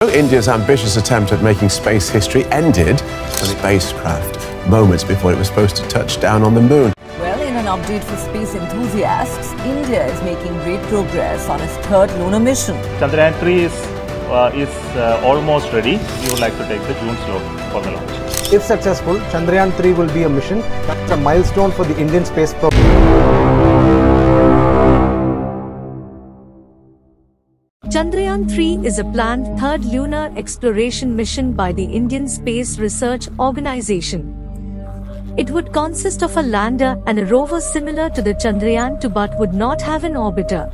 India's ambitious attempt at making space history ended when the spacecraft, moments before it was supposed to touch down on the moon. Well, in an update for space enthusiasts, India is making great progress on its third lunar mission. Chandrayaan-3 is almost ready. We would like to take the June slot for the launch. If successful, Chandrayaan-3 will be a mission that's a milestone for the Indian space program. Chandrayaan-3 is a planned third lunar exploration mission by the Indian Space Research Organisation. It would consist of a lander and a rover similar to the Chandrayaan-2 but would not have an orbiter.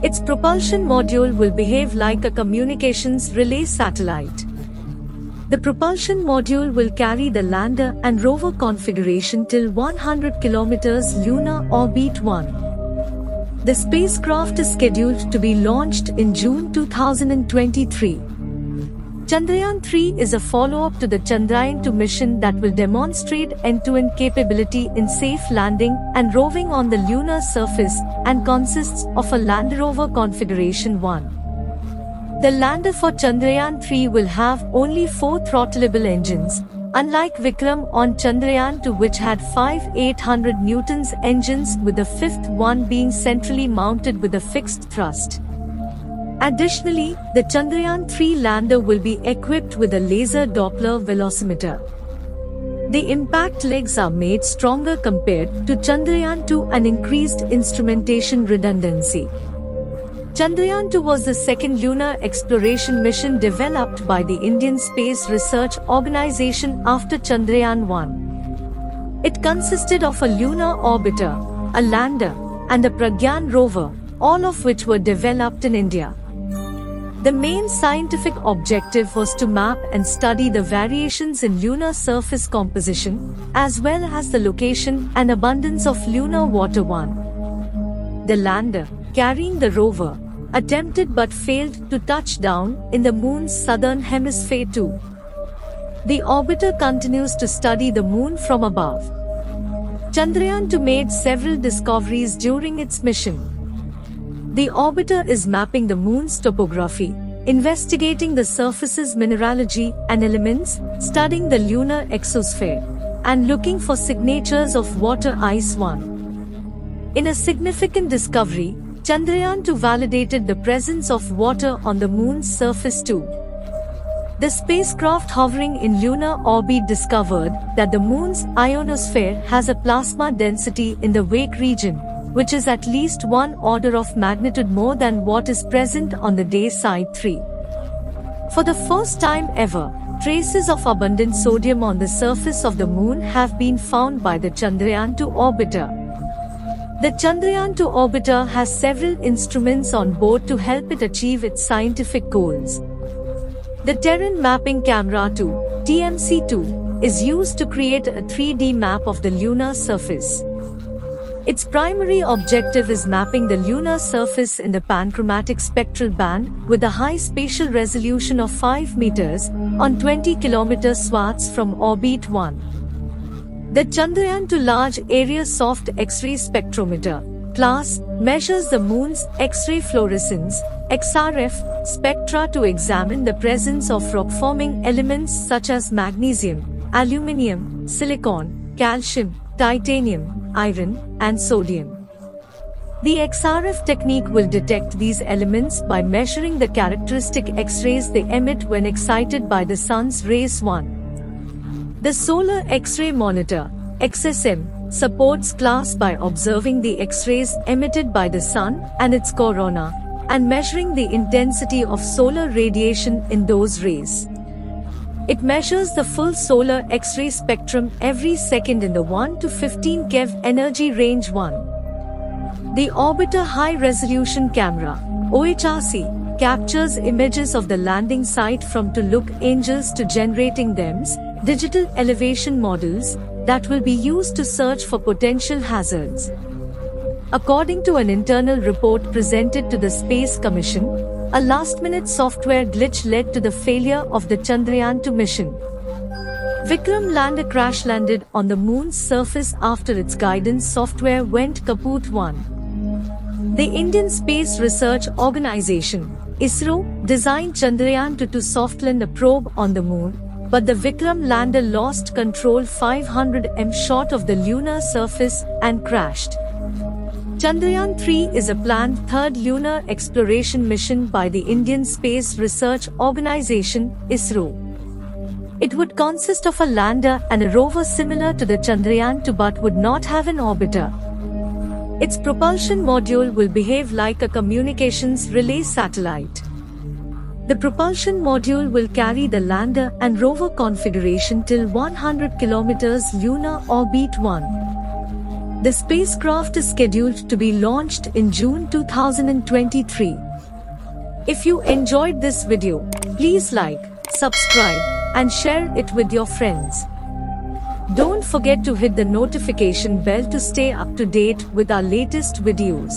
Its propulsion module will behave like a communications relay satellite. The propulsion module will carry the lander and rover configuration till 100 km lunar orbit 1. The spacecraft is scheduled to be launched in June 2023. Chandrayaan-3 is a follow-up to the Chandrayaan-2 mission that will demonstrate end-to-end capability in safe landing and roving on the lunar surface and consists of a lander-rover configuration 1. The lander for Chandrayaan-3 will have only 4 throttleable engines, unlike Vikram on Chandrayaan-2 which had 5 800 Newtons engines with the fifth one being centrally mounted with a fixed thrust. Additionally, the Chandrayaan-3 lander will be equipped with a laser Doppler velocimeter. The impact legs are made stronger compared to Chandrayaan-2 and increased instrumentation redundancy. Chandrayaan-2 was the second lunar exploration mission developed by the Indian Space Research Organisation after Chandrayaan-1. It consisted of a lunar orbiter, a lander, and a Pragyan rover, all of which were developed in India. The main scientific objective was to map and study the variations in lunar surface composition, as well as the location and abundance of lunar water. The lander, carrying the rover, attempted but failed to touch down in the Moon's southern hemisphere too. The orbiter continues to study the Moon from above. Chandrayaan-2 made several discoveries during its mission. The orbiter is mapping the Moon's topography, investigating the surface's mineralogy and elements, studying the lunar exosphere, and looking for signatures of water ice. In a significant discovery, Chandrayaan-2 validated the presence of water on the Moon's surface too. The spacecraft hovering in lunar orbit discovered that the Moon's ionosphere has a plasma density in the wake region, which is at least 1 order of magnitude more than what is present on the day side 3. For the first time ever, traces of abundant sodium on the surface of the Moon have been found by the Chandrayaan-2 orbiter. The Chandrayaan-2 orbiter has several instruments on board to help it achieve its scientific goals. The Terrain Mapping Camera 2, TMC-2, is used to create a 3D map of the lunar surface. Its primary objective is mapping the lunar surface in the panchromatic spectral band with a high spatial resolution of 5 meters on 20 km swaths from orbit 1. The Chandrayaan-2 Large Area Soft X-ray Spectrometer class measures the Moon's X-ray fluorescence (XRF) spectra to examine the presence of rock-forming elements such as magnesium, aluminium, silicon, calcium, titanium, iron, and sodium. The XRF technique will detect these elements by measuring the characteristic X-rays they emit when excited by the sun's rays. The Solar X-ray Monitor (XSM) supports class by observing the X-rays emitted by the sun and its corona, and measuring the intensity of solar radiation in those rays. It measures the full solar X-ray spectrum every second in the 1 to 15 keV energy range. The Orbiter High Resolution Camera (OHRC) captures images of the landing site from to look angels to generating thems, digital elevation models that will be used to search for potential hazards. According to an internal report presented to the Space Commission, a last-minute software glitch led to the failure of the Chandrayaan-2 mission. Vikram lander crash-landed on the Moon's surface after its guidance software went kaput. The Indian Space Research Organisation ISRO designed Chandrayaan-3 to soft-land a probe on the moon, but the Vikram lander lost control 500 m short of the lunar surface and crashed. Chandrayaan-3 is a planned third lunar exploration mission by the Indian Space Research Organisation, ISRO. It would consist of a lander and a rover similar to the Chandrayaan-2 but would not have an orbiter. Its propulsion module will behave like a communications relay satellite. The propulsion module will carry the lander and rover configuration till 100 km lunar orbit 1. The spacecraft is scheduled to be launched in June 2023. If you enjoyed this video, please like, subscribe, and share it with your friends. Don't forget to hit the notification bell to stay up to date with our latest videos.